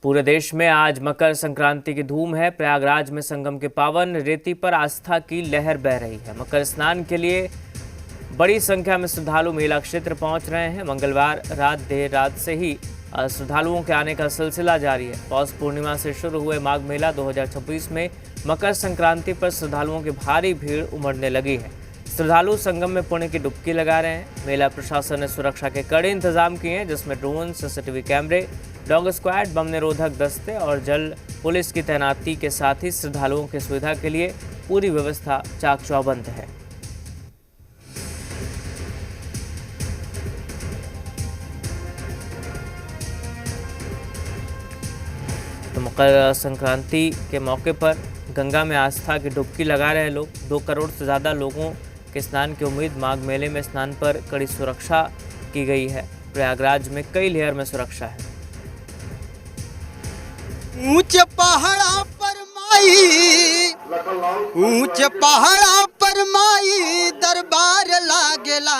पूरे देश में आज मकर संक्रांति की धूम है। प्रयागराज में संगम के पावन रेती पर आस्था की लहर बह रही है। मकर स्नान के लिए बड़ी संख्या में श्रद्धालु मेला क्षेत्र पहुंच रहे हैं। मंगलवार रात देर रात से ही श्रद्धालुओं के आने का सिलसिला जारी है। पौष पूर्णिमा से शुरू हुए माघ मेला 2026 में मकर संक्रांति पर श्रद्धालुओं की भारी भीड़ उमड़ने लगी है। श्रद्धालु संगम में पुण्य की डुबकी लगा रहे हैं। मेला प्रशासन ने सुरक्षा के कड़े इंतजाम किए हैं, जिसमें ड्रोन, सीसीटीवी कैमरे, डॉग स्क्वाड, बम निरोधक दस्ते और जल पुलिस की तैनाती के साथ ही श्रद्धालुओं की सुविधा के लिए पूरी व्यवस्था चाक चौबंद है। तो मकर संक्रांति के मौके पर गंगा में आस्था की डुबकी लगा रहे लोग। 2 करोड़ से ज़्यादा लोगों के स्नान की उम्मीद। माघ मेले में स्नान पर कड़ी सुरक्षा की गई है। प्रयागराज में कई लेयर में सुरक्षा है। ऊंचे पहाड़ा पर माई दरबार लागेला।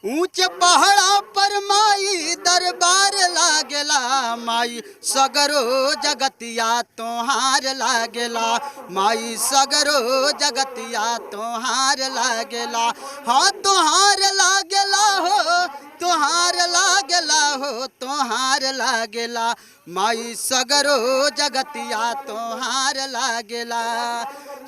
ऊंचे पहाड़ा पर माई दरबार लागेला। माई सगरो जगतिया तोहार लागेला। माई सगरो जगतिया तोहार लागेला। हाँ तोहार लागेला हो, तोहार लागेला हो, तोहार लागेला। माई सगरो जगतिया तोहार लागेला।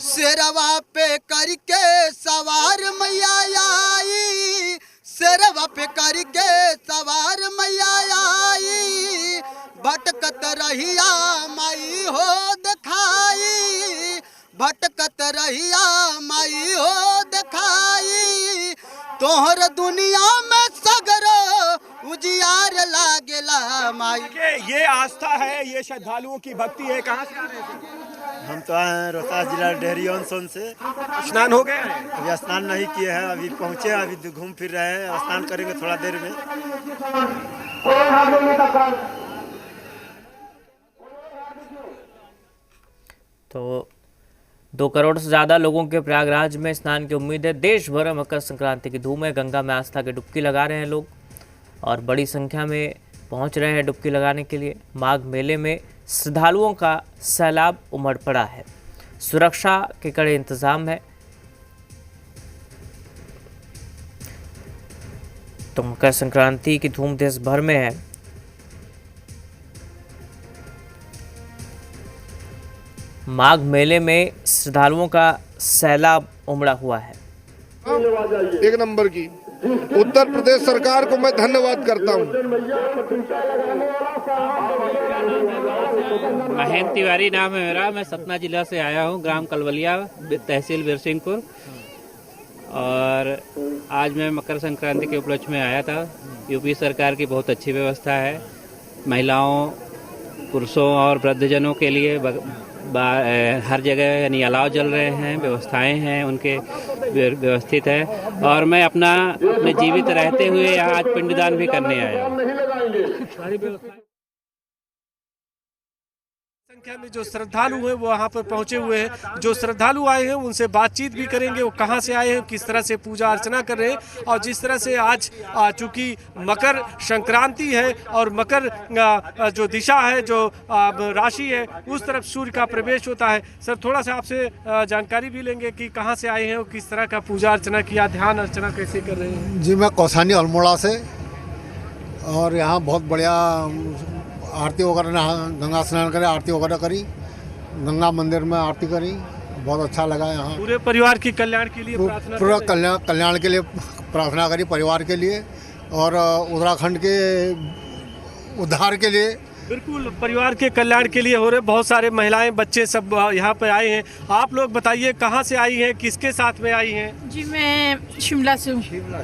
शेरवा पे करके सवार मैया आई। शेरवा पे करके सवार मैया आई। भटकत रहिया माई हो दिखाई। भटकत रहिया माई हो दिखाई। तोहर दुनिया में सगरो उजियार लागेला माई। ये आस्था है, ये श्रद्धालुओं की भक्ति है। कहाँ से आ रहे हैं? हम तो आए हैं रोहतास जिला डेहरी ऑन सोन से। स्नान हो गया है? अभी स्नान नहीं किए हैं, अभी पहुँचे, अभी घूम फिर रहे हैं। स्नान करेंगे थोड़ा देर में। तो 2 करोड़ से ज़्यादा लोगों के प्रयागराज में स्नान की उम्मीद है। देश भर में मकर संक्रांति की धूम है। गंगा में आस्था की डुबकी लगा रहे हैं लोग और बड़ी संख्या में पहुंच रहे हैं डुबकी लगाने के लिए। माघ मेले में श्रद्धालुओं का सैलाब उमड़ पड़ा है। सुरक्षा के कड़े इंतजाम है। तो मकर संक्रांति की धूम देश भर में है। माघ मेले में श्रद्धालुओं का सैलाब उमड़ा हुआ है। एक नंबर की उत्तर प्रदेश सरकार को मैं धन्यवाद करता हूं। महेंद्र तिवारी नाम है मेरा। मैं सतना जिला से आया हूं, ग्राम कलवलिया, तहसील बिरसिंहपुर। और आज मैं मकर संक्रांति के उपलक्ष्य में आया था। यूपी सरकार की बहुत अच्छी व्यवस्था है। महिलाओं, पुरुषों और वृद्धजनों के लिए हर जगह यानी अलाव जल रहे हैं, व्यवस्थाएं हैं उनके व्यवस्थित है। और मैं अपने जीवित रहते हुए यहाँ आज पिंडदान भी करने आया हूँ। संख्या में जो श्रद्धालु हैं वो यहाँ पर पहुंचे हुए हैं। जो श्रद्धालु आए हैं उनसे बातचीत भी करेंगे, वो कहाँ से आए हैं, किस तरह से पूजा अर्चना कर रहे हैं। और जिस तरह से आज चूंकि मकर संक्रांति है और मकर जो दिशा है, जो राशि है, उस तरफ सूर्य का प्रवेश होता है। सर, थोड़ा सा आपसे जानकारी भी लेंगे कि कहाँ से आए हैं और किस तरह का पूजा अर्चना किया, ध्यान अर्चना कैसे कर रहे हैं। जी, मैं कौसानी अल्मोड़ा से। और यहाँ बहुत बढ़िया आरती वगैरह, गंगा स्नान करे, आरती वगैरह करी, गंगा मंदिर में आरती करी। बहुत अच्छा लगा यहाँ। पूरे परिवार के कल्याण के लिए प्रार्थना, पूरा कल्याण के लिए प्रार्थना करी, परिवार के लिए और उत्तराखंड के उद्धार के लिए। बिल्कुल, परिवार के कल्याण के लिए हो रहे। बहुत सारे महिलाएं, बच्चे सब यहाँ पे आए हैं। आप लोग बताइए कहाँ से आई हैं, किसके साथ में आई हैं? जी, मैं शिमला से हूँ।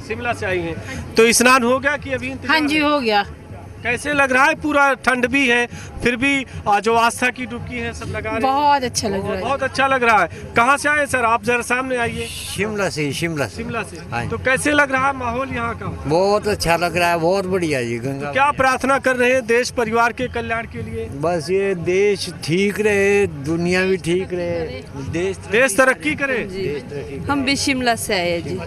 शिमला से आई हैं। तो स्नान हो गया कि अभी? हाँ जी, हो गया। कैसे लग रहा है? पूरा ठंड भी है, फिर भी जो आस्था की डुबकी है सब लगा रहे हैं। बहुत अच्छा लग रहा है। बहुत अच्छा लग रहा है। कहाँ से आए सर? आप जरा सामने आइए। शिमला से। शिमला से। तो कैसे लग रहा है माहौल यहाँ का? बहुत अच्छा लग रहा है, बहुत बढ़िया जी। गंगा तो क्या प्रार्थना कर रहे हैं देश परिवार के कल्याण के लिए? बस ये देश ठीक रहे, दुनिया भी ठीक रहे, देश तरक्की करे। हम भी शिमला से आए जी।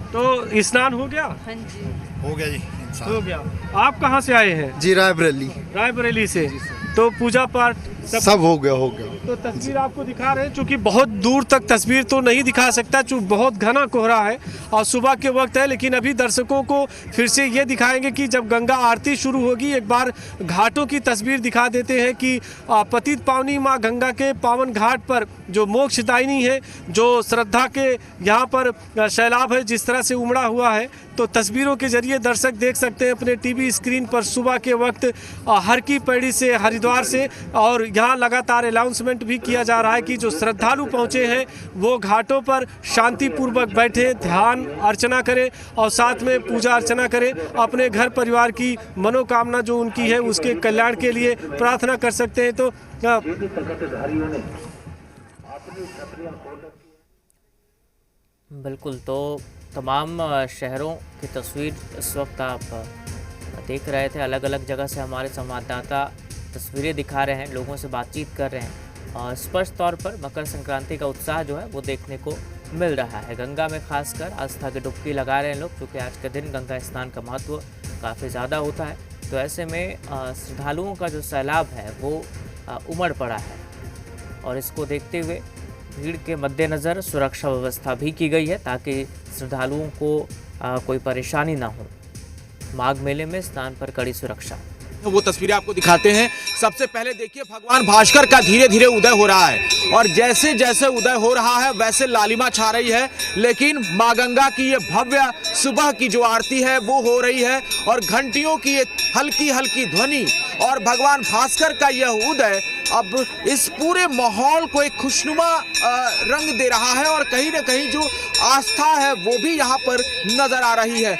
तो स्नान हो गया? हाँ जी, हो गया जी। हो गया। आप कहाँ से आए हैं? जी रायबरेली। रायबरेली से। तो पूजा पाठ सब हो गया हो गया। तो तस्वीर आपको दिखा रहे हैं, चूंकि बहुत दूर तक तस्वीर तो नहीं दिखा सकता, चूंकि बहुत घना कोहरा है और सुबह के वक्त है। लेकिन अभी दर्शकों को फिर से ये दिखाएंगे कि जब गंगा आरती शुरू होगी, एक बार घाटों की तस्वीर दिखा देते हैं कि पतित पावनी माँ गंगा के पावन घाट पर जो मोक्षदायिनी है, जो श्रद्धा के यहाँ पर सैलाब है जिस तरह से उमड़ा हुआ है, तो तस्वीरों के जरिए दर्शक देख सकते हैं अपने टीवी स्क्रीन पर सुबह के वक्त हर की पैड़ी से, हरिद्वार से। और यहाँ लगातार अनाउंसमेंट भी किया जा रहा है कि जो श्रद्धालु पहुँचे हैं वो घाटों पर शांतिपूर्वक बैठे, ध्यान अर्चना करें और साथ में पूजा अर्चना करें, अपने घर परिवार की मनोकामना जो उनकी है उसके कल्याण के लिए प्रार्थना कर सकते हैं। तो बिल्कुल, तो तमाम शहरों की तस्वीर इस वक्त आप देख रहे थे। अलग अलग जगह से हमारे संवाददाता तस्वीरें दिखा रहे हैं, लोगों से बातचीत कर रहे हैं और स्पष्ट तौर पर मकर संक्रांति का उत्साह जो है वो देखने को मिल रहा है। गंगा में खासकर आस्था की डुबकी लगा रहे हैं लोग, क्योंकि आज के दिन गंगा स्नान का महत्व काफ़ी ज़्यादा होता है। तो ऐसे में श्रद्धालुओं का जो सैलाब है वो उमड़ पड़ा है और इसको देखते हुए भीड़ के मद्देनज़र सुरक्षा व्यवस्था भी की गई है ताकि श्रद्धालुओं को कोई परेशानी ना हो। माघ मेले में स्नान पर कड़ी सुरक्षा। वो तस्वीरें आपको दिखाते हैं। सबसे पहले देखिए भगवान भास्कर का धीरे धीरे उदय हो रहा है और जैसे जैसे उदय हो रहा है वैसे लालिमा छा रही है। लेकिन माँ गंगा की ये भव्य सुबह की जो आरती है वो हो रही है और घंटियों की ये हल्की हल्की ध्वनि और भगवान भास्कर का यह उदय अब इस पूरे माहौल को एक खुशनुमा रंग दे रहा है और कहीं ना कहीं जो आस्था है वो भी यहाँ पर नजर आ रही है।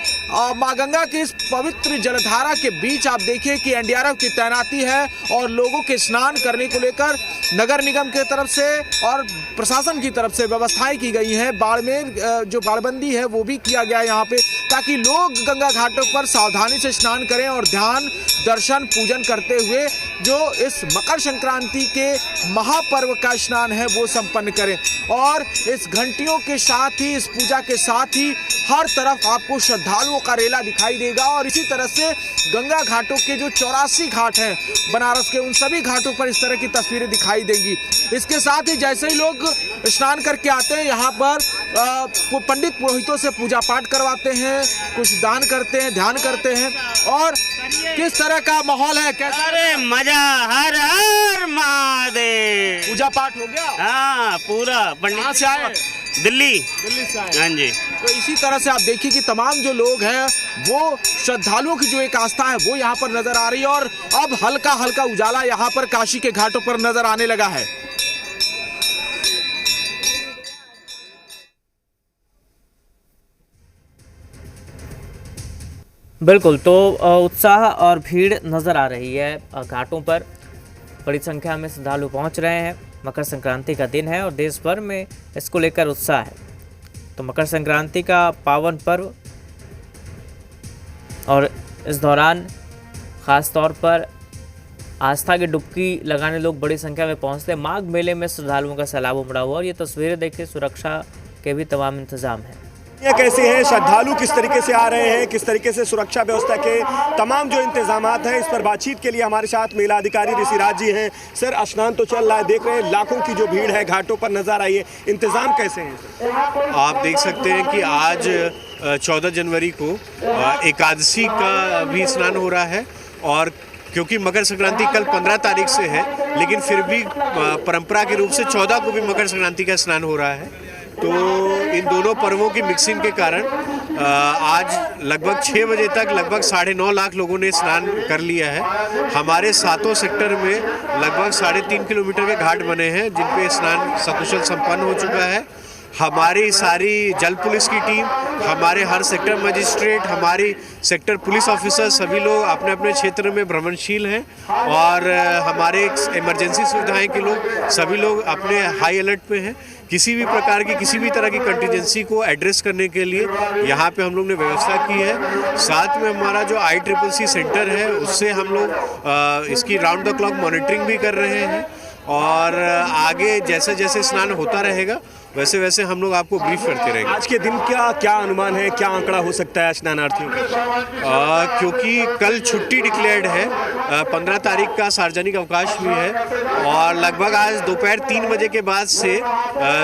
माँ गंगा की इस पवित्र जलधारा के बीच आप देखिए कि एनडीआरएफ की तैनाती है और लोगों के स्नान करने को लेकर नगर निगम की तरफ से और प्रशासन की तरफ से व्यवस्थाएं की गई हैं। बाड़मेर जो बाड़बंदी है वो भी किया गया है यहाँ पे, ताकि लोग गंगा घाटों पर सावधानी से स्नान करें और ध्यान दर्शन पूजन करते हुए जो इस मकर संक्रांति के महापर्व का स्नान है वो संपन्न करें। और इस घंटियों के साथ ही, इस पूजा के साथ ही हर तरफ आपको श्रद्धालुओं का रेला दिखाई देगा और इसी तरह से गंगा घाटों के जो 84 घाट हैं बनारस के, उन सभी घाटों पर इस तरह की तस्वीरें दिखाई देंगी। इसके साथ ही जैसे ही लोग स्नान करके आते हैं यहाँ पर पंडित पुरोहितों से पूजा पाठ करवाते हैं, कुछ दान करते हैं, ध्यान करते हैं। और किस तरह का माहौल है? कैसा? अरे मजा, हर हर महादेव। पूजा पाठ हो गया? हाँ पूरा। पंडित से आए? दिल्ली से आए। हाँ जी। तो इसी तरह से आप देखिए कि तमाम जो लोग हैं वो श्रद्धालुओं की जो एक आस्था है वो यहाँ पर नजर आ रही है और अब हल्का हल्का उजाला यहाँ पर काशी के घाटों पर नजर आने लगा है। बिल्कुल, तो उत्साह और भीड़ नज़र आ रही है घाटों पर। बड़ी संख्या में श्रद्धालु पहुंच रहे हैं। मकर संक्रांति का दिन है और देश भर में इसको लेकर उत्साह है। तो मकर संक्रांति का पावन पर्व और इस दौरान ख़ास तौर पर आस्था की डुबकी लगाने लोग बड़ी संख्या में पहुंचते हैं। माघ मेले में श्रद्धालुओं का सैलाब उमड़ा हुआ और ये तस्वीरें देखिए, सुरक्षा के भी तमाम इंतजाम हैं। ये कैसे हैं, श्रद्धालु किस तरीके से आ रहे हैं, किस तरीके से सुरक्षा व्यवस्था के तमाम जो इंतजामात हैं, इस पर बातचीत के लिए हमारे साथ मेला अधिकारी ऋषिराज जी हैं। सर, स्नान तो चल रहा है, देख रहे हैं लाखों की जो भीड़ है घाटों पर नजर आई है, इंतजाम कैसे हैं? आप देख सकते हैं कि आज 14 जनवरी को एकादशी का भी स्नान हो रहा है और क्योंकि मकर संक्रांति कल 15 तारीख से है, लेकिन फिर भी परंपरा के रूप से 14 को भी मकर संक्रांति का स्नान हो रहा है। तो इन दोनों पर्वों की मिक्सिंग के कारण आज लगभग 6 बजे तक लगभग 9.5 लाख लोगों ने स्नान कर लिया है। हमारे 7 सेक्टर में लगभग 3.5 किलोमीटर के घाट बने हैं जिन पे स्नान सकुशल संपन्न हो चुका है। हमारी सारी जल पुलिस की टीम, हमारे हर सेक्टर मजिस्ट्रेट, हमारी सेक्टर पुलिस ऑफिसर सभी लोग अपने अपने क्षेत्र में भ्रमणशील हैं और हमारे इमरजेंसी सुविधाएं के लोग सभी लोग अपने हाई अलर्ट पे हैं। किसी भी प्रकार की किसी भी तरह की कंटीजेंसी को एड्रेस करने के लिए यहाँ पे हम लोग ने व्यवस्था की है। साथ में हमारा जो ICCC सेंटर है उससे हम लोग इसकी राउंड द क्लॉक मॉनिटरिंग भी कर रहे हैं और आगे जैसे जैसे स्नान होता रहेगा वैसे वैसे हम लोग आपको ब्रीफ करते रहेंगे। आज के दिन क्या क्या अनुमान है, क्या आंकड़ा हो सकता है स्नानार्थियों का? क्योंकि कल छुट्टी डिक्लेयर्ड है, 15 तारीख का सार्वजनिक अवकाश भी है और लगभग आज दोपहर 3 बजे के बाद से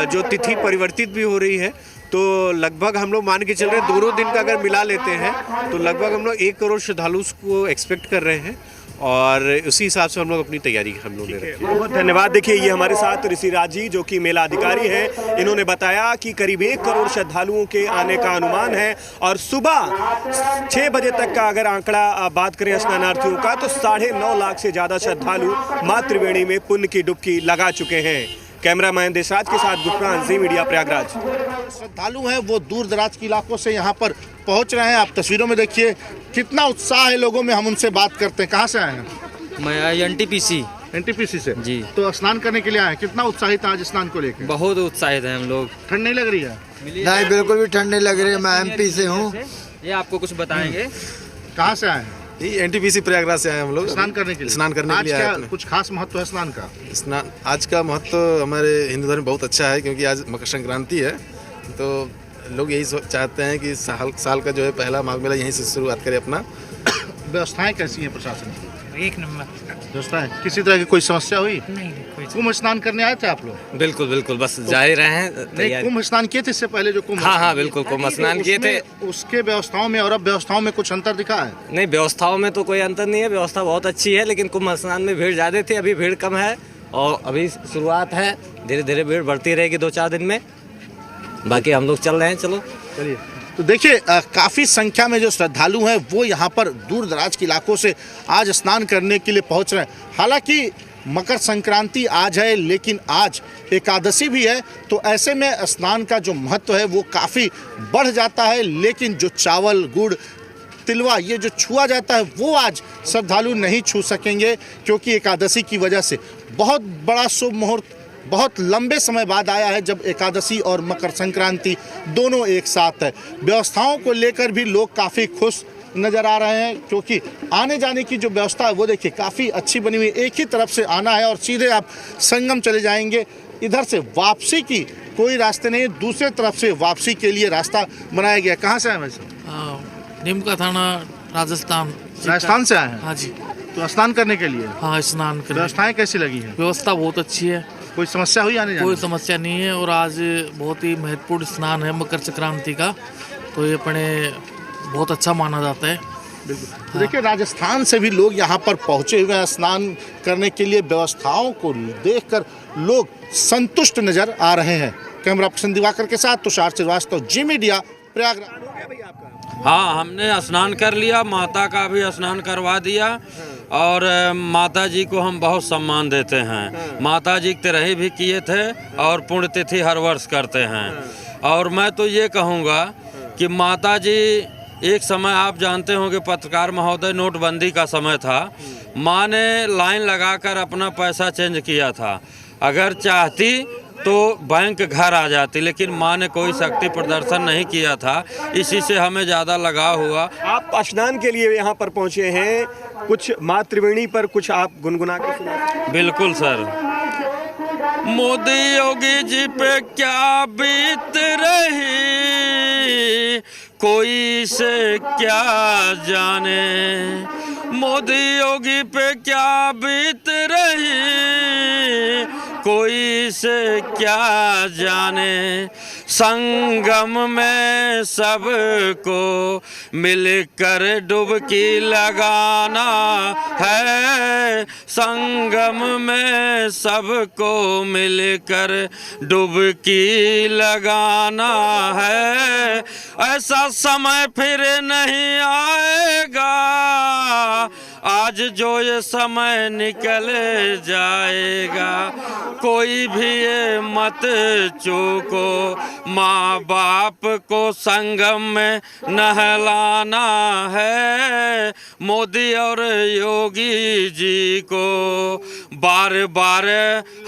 जो तिथि परिवर्तित भी हो रही है, तो लगभग हम लोग मान के चल रहे हैं दोनों दिन का अगर मिला लेते हैं तो लगभग हम लोग 1 करोड़ श्रद्धालु को एक्सपेक्ट कर रहे हैं और उसी हिसाब से हम लोग अपनी तैयारी हम लोग ने रखी है। बहुत धन्यवाद। देखिए ये हमारे साथ ऋषिराज जी जो कि मेला अधिकारी हैं, इन्होंने बताया कि करीब 1 करोड़ श्रद्धालुओं के आने का अनुमान है और सुबह 6 बजे तक का अगर आंकड़ा बात करें स्नानार्थियों का तो 9.5 लाख से ज़्यादा श्रद्धालु माँ त्रिवेणी में पुण्य की डुबकी लगा चुके हैं। कैमरामैन देशराज के साथ गुप्रान, जी मीडिया, प्रयागराज। श्रद्धालु हैं वो दूर दराज के इलाकों से यहाँ पर पहुँच रहे हैं। आप तस्वीरों में देखिए कितना उत्साह है लोगों में। हम उनसे बात करते हैं। कहाँ से आए हैं? मैं एनटीपीसी से जी। तो स्नान करने के लिए आए हैं। कितना उत्साहित आज स्नान को लेकर? बहुत उत्साहित है हम लोग। ठंड नहीं लग रही है? नहीं, बिल्कुल भी ठंड नहीं लग रही है। मैं एमपी से हूँ। ये आपको कुछ बताएंगे। कहाँ से आए हैं? एनटीपीसी प्रयागराज से आए हम लोग स्नान करने के लिए। आज क्या कुछ खास महत्व है स्नान का? स्नान आज का महत्व हमारे हिंदू धर्म में बहुत अच्छा है क्योंकि आज मकर संक्रांति है, तो लोग यही चाहते हैं कि साल का जो है पहला माघ मेला यहीं से शुरुआत करें अपना। व्यवस्थाएं कैसी हैं प्रशासन की? 1 नंबर व्यवस्थाएं। किसी तरह की कोई समस्या हुई? नहीं, कोई। कुंभ स्नान करने आए थे आप लोग? बिल्कुल बस जा ही रहे हैं। नहीं, कुंभ स्नान किए थे इससे पहले जो कुंभ? हाँ, बिल्कुल कुंभ स्नान किए थे। उसके व्यवस्थाओं में और अब व्यवस्थाओं में कुछ अंतर दिखा है? नहीं, व्यवस्थाओं में तो कोई अंतर नहीं है। व्यवस्था बहुत अच्छी है, लेकिन कुंभ स्नान में भीड़ ज़्यादा थी, अभी भीड़ कम है और अभी शुरुआत है। धीरे धीरे भीड़ बढ़ती रहेगी 2-4 दिन में। बाकी हम लोग चल रहे हैं। चलो चलिए। तो देखिए काफ़ी संख्या में जो श्रद्धालु हैं वो यहाँ पर दूर दराज के इलाकों से आज स्नान करने के लिए पहुँच रहे हैं। हालांकि मकर संक्रांति आज है, लेकिन आज एकादशी भी है, तो ऐसे में स्नान का जो महत्व है वो काफ़ी बढ़ जाता है। लेकिन जो चावल, गुड़, तिलवा ये जो छुआ जाता है वो आज श्रद्धालु नहीं छू सकेंगे क्योंकि एकादशी की वजह से बहुत बड़ा शुभ मुहूर्त बहुत लंबे समय बाद आया है जब एकादशी और मकर संक्रांति दोनों एक साथ है। व्यवस्थाओं को लेकर भी लोग काफ़ी खुश नज़र आ रहे हैं क्योंकि आने जाने की जो व्यवस्था है वो देखिए काफ़ी अच्छी बनी हुई है। एक ही तरफ से आना है और सीधे आप संगम चले जाएंगे। इधर से वापसी की कोई रास्ते नहीं, दूसरे तरफ से वापसी के लिए रास्ता बनाया गया। कहाँ से आए वैसे? नीमका थाना, राजस्थान से आए हैं? हाँ जी। तो स्नान करने के लिए? हाँ, स्नान करने। व्यवस्थाएं कैसी लगी हैं? व्यवस्था बहुत अच्छी है। कोई समस्या हुई आने जाने? कोई समस्या नहीं है और आज बहुत ही महत्वपूर्ण स्नान है मकर संक्रांति का, तो ये अपने बहुत अच्छा माना जाता है। बिल्कुल। तो देखिए राजस्थान से भी लोग यहाँ पर पहुँचे हुए हैं स्नान करने के लिए। व्यवस्थाओं को देखकर लोग संतुष्ट नजर आ रहे हैं। कैमरा पर्सन दिवाकर के साथ तुषार श्रीवास्तव, जी मीडिया, प्रयागराज। हाँ, हमने स्नान कर लिया, माता का भी स्नान करवा दिया और माता जी को हम बहुत सम्मान देते हैं। माता जी तिरही भी किए थे और पुण्यतिथि हर वर्ष करते हैं। और मैं तो ये कहूँगा कि माता जी एक समय आप जानते होंगे पत्रकार महोदय नोटबंदी का समय था, माँ ने लाइन लगाकर अपना पैसा चेंज किया था। अगर चाहती तो बैंक घर आ जाती, लेकिन माँ ने कोई शक्ति प्रदर्शन नहीं किया था, इसी से हमें ज़्यादा लगाव हुआ। आप स्नान के लिए यहाँ पर पहुँचे हैं, कुछ माँ त्रिवेणी पर कुछ आप गुनगुना के सुना। बिल्कुल सर। मोदी योगी जी पे क्या बीत रही कोई से क्या जाने, मोदी योगी पे क्या बीत रही कोई से क्या जाने। संगम में सबको मिलकर डुबकी लगाना है, संगम में सबको मिलकर डुबकी लगाना है। ऐसा समय फिर नहीं आएगा, आज जो ये समय निकल जाएगा। कोई भी ये मत चूको, माँ बाप को संगम में नहलाना है। मोदी और योगी जी को बार बार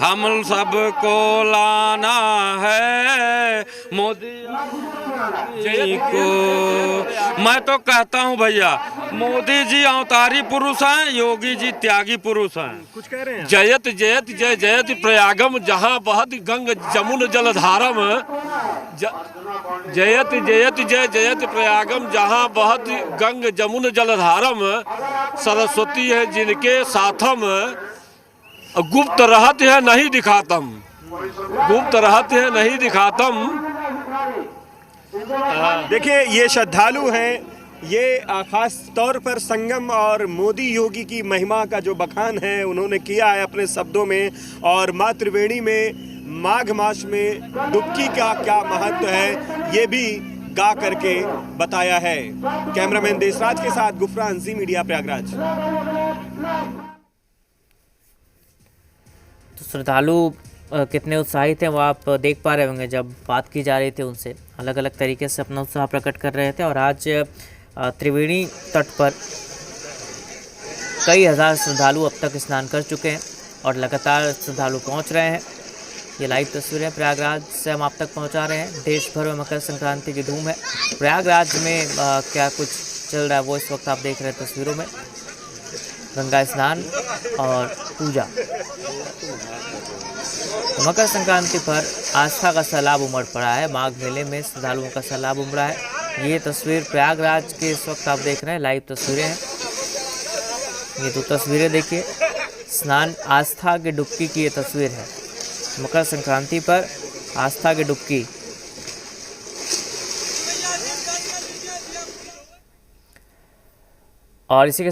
हम सबको लाना है मोदी जी को। मैं तो कहता हूँ भैया, मोदी जी अवतारी पुरुष हैं, योगी जी त्यागी पुरुष हैं। कुछ कह रहे हैं? जयत जयत जय जयत प्रयागम जहाँ बहत गंग जमुन जलधारम। जयत जयत जय जयत प्रयागम जहाँ बहत गंग जमुन जलधारम। सरस्वती है जिनके साथम, गुप्त रहत है नहीं दिखातम, गुप्त रहत है नहीं दिखातम। देखिए ये श्रद्धालु हैं, ये खास तौर पर संगम और मोदी योगी की महिमा का जो बखान है उन्होंने किया है अपने शब्दों में। और माँ त्रिवेणी में माघ मास में डुबकी का क्या महत्व है ये भी गा करके बताया है। कैमरामैन देशराज के साथ गुफरान, जी मीडिया, प्रयागराज। तो श्रद्धालु कितने उत्साहित हैं वो आप देख पा रहे होंगे। जब बात की जा रही थी उनसे, अलग अलग तरीके से अपना उत्साह प्रकट कर रहे थे। और आज त्रिवेणी तट पर कई हज़ार श्रद्धालु अब तक स्नान कर चुके हैं और लगातार श्रद्धालु पहुंच रहे हैं। ये लाइव तस्वीरें प्रयागराज से हम आप तक पहुंचा रहे हैं। देश भर में मकर संक्रांति की धूम है। प्रयागराज में क्या कुछ चल रहा है वो इस वक्त आप देख रहे हैं तस्वीरों में। गंगा स्नान और पूजा। तो मकर संक्रांति पर आस्था का सैलाब उमड़ पड़ा है। माघ मेले में श्रद्धालुओं का सैलाब उमड़ा है। ये तस्वीर प्रयागराज के इस वक्त आप देख रहे हैं, लाइव तस्वीरें हैं। ये दो तस्वीरें देखिए, स्नान आस्था की डुबकी की ये तस्वीर है। मकर संक्रांति पर आस्था की डुबकी। और इसी के